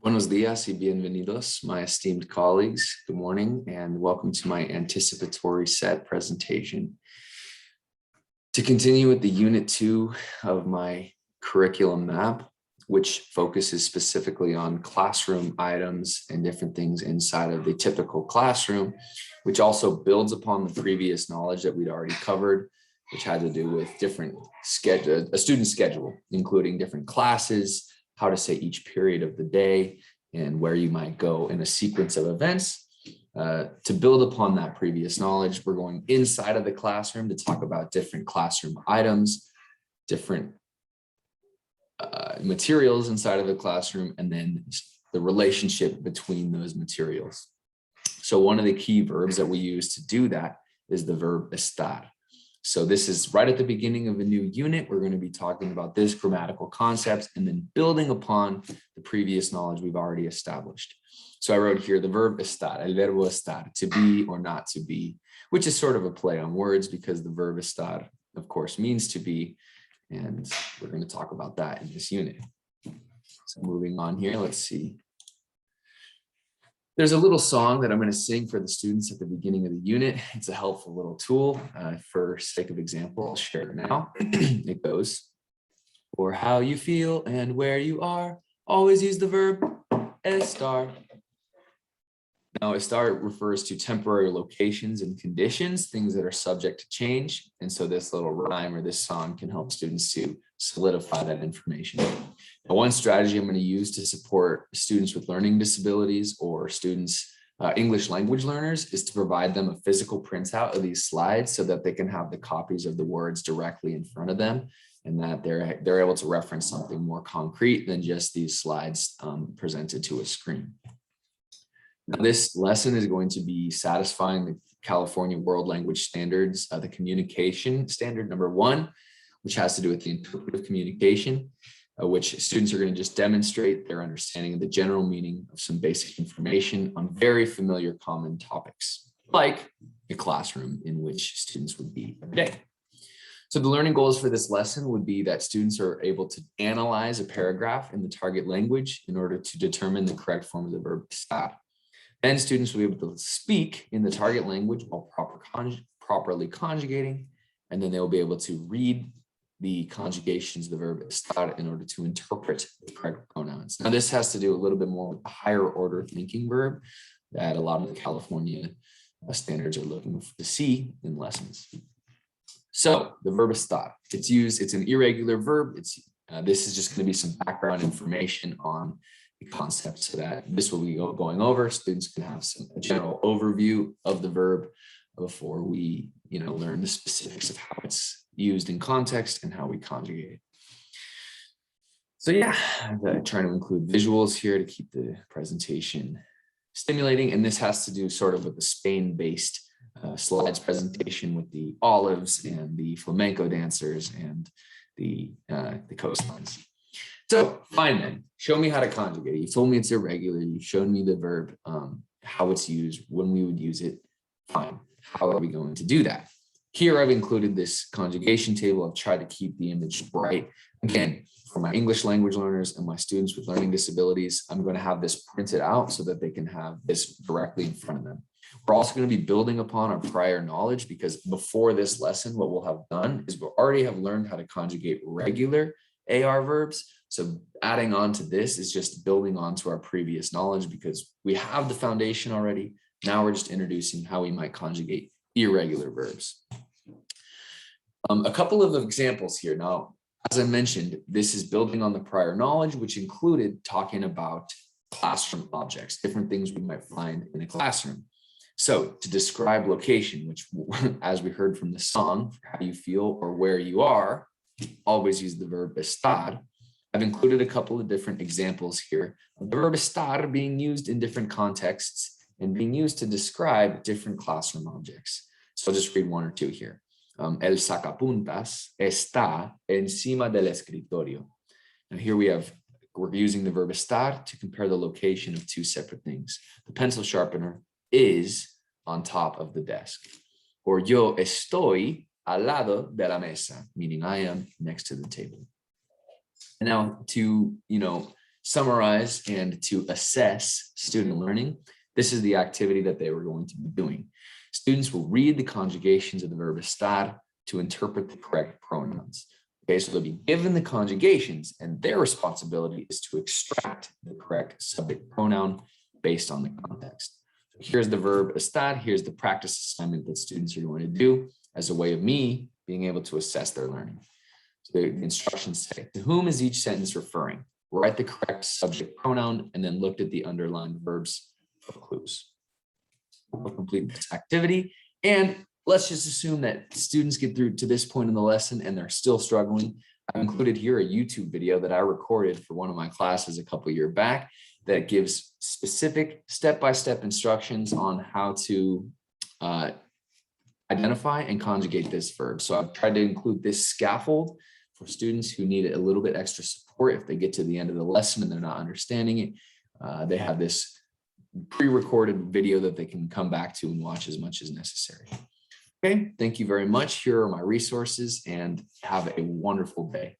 Buenos días y bienvenidos, my esteemed colleagues. Good morning and welcome to my anticipatory set presentation. To continue with the Unit 2 of my curriculum map, which focuses specifically on classroom items and different things inside of the typical classroom, which also builds upon the previous knowledge that we'd already covered, which had to do with different schedule, a student schedule, including different classes, how to say each period of the day, and where you might go in a sequence of events. To build upon that previous knowledge, we're going inside of the classroom to talk about different classroom items, different materials inside of the classroom, and then the relationship between those materials. So one of the key verbs that we use to do that is the verb estar. So this is right at the beginning of a new unit. We're going to be talking about this grammatical concepts and then building upon the previous knowledge we've already established. So I wrote here the verb estar, el verbo estar, to be or not to be, which is sort of a play on words because the verb estar, of course, means to be. And we're going to talk about that in this unit. So moving on here, let's see. There's a little song that I'm going to sing for the students at the beginning of the unit. It's a helpful little tool. For sake of example, I'll share it now. It goes, for how you feel and where you are, always use the verb estar. Now, estar refers to temporary locations and conditions, things that are subject to change. And so this little rhyme or this song can help students to solidify that information. Now, one strategy I'm going to use to support students with learning disabilities or students, English language learners, is to provide them a physical printout of these slides so that they can have the copies of the words directly in front of them and that they're able to reference something more concrete than just these slides presented to a screen. Now, this lesson is going to be satisfying the California World Language Standards, the communication standard number 1, which has to do with the interpretive communication, which students are going to just demonstrate their understanding of the general meaning of some basic information on very familiar common topics, like a classroom in which students would be every day. So the learning goals for this lesson would be that students are able to analyze a paragraph in the target language in order to determine the correct form of the verb estar. Then students will be able to speak in the target language while properly conjugating, and then they will be able to read the conjugations of the verb estar in order to interpret the correct pronouns. Now, this has to do a little bit more with the higher order thinking verb that a lot of the California standards are looking to see in lessons. So the verb estar, it's an irregular verb. This is just going to be some background information on the concept so that this will be going over. Students can have a general overview of the verb before we learn the specifics of how it's used in context and how we conjugate it. So yeah, I'm trying to include visuals here to keep the presentation stimulating. And this has to do sort of with the Spain-based slides presentation with the olives and the flamenco dancers and the coastlines. So fine then, show me how to conjugate it. You told me it's irregular. You've shown me the verb, how it's used, when we would use it. Fine, how are we going to do that? Here I've included this conjugation table. I've tried to keep the image bright. Again, for my English language learners and my students with learning disabilities, I'm going to have this printed out so that they can have this directly in front of them. We're also going to be building upon our prior knowledge because before this lesson, what we'll have done is we already have learned how to conjugate regular AR verbs. So adding on to this is just building on to our previous knowledge because we have the foundation already. Now we're just introducing how we might conjugate irregular verbs. A couple of examples here. Now, as I mentioned, this is building on the prior knowledge, which included talking about classroom objects, different things we might find in a classroom. So to describe location, which as we heard from the song, how you feel or where you are, always use the verb estar. I've included a couple of different examples here of the verb estar being used in different contexts and being used to describe different classroom objects. So I'll just read one or two here. El sacapuntas está encima del escritorio. Now here we're using the verb estar to compare the location of two separate things. The pencil sharpener is on top of the desk. Or yo estoy al lado de la mesa, meaning I am next to the table. And now to, summarize and to assess student learning, this is the activity that they were going to be doing. Students will read the conjugations of the verb estar to interpret the correct pronouns. Okay, so they'll be given the conjugations and their responsibility is to extract the correct subject pronoun based on the context. So here's the verb estar, here's the practice assignment that students are going to do as a way of me being able to assess their learning. So the instructions say, to whom is each sentence referring? Write the correct subject pronoun and then look at the underlined verbs for clues. We'll complete this activity, and let's just assume that students get through to this point in the lesson and they're still struggling. I've included here a YouTube video that I recorded for one of my classes a couple years back that gives specific step-by-step instructions on how to identify and conjugate this verb. So I've tried to include this scaffold for students who need a little bit extra support. If they get to the end of the lesson and they're not understanding it, they have this pre-recorded video that they can come back to and watch as much as necessary. Okay, thank you very much. Here are my resources and have a wonderful day.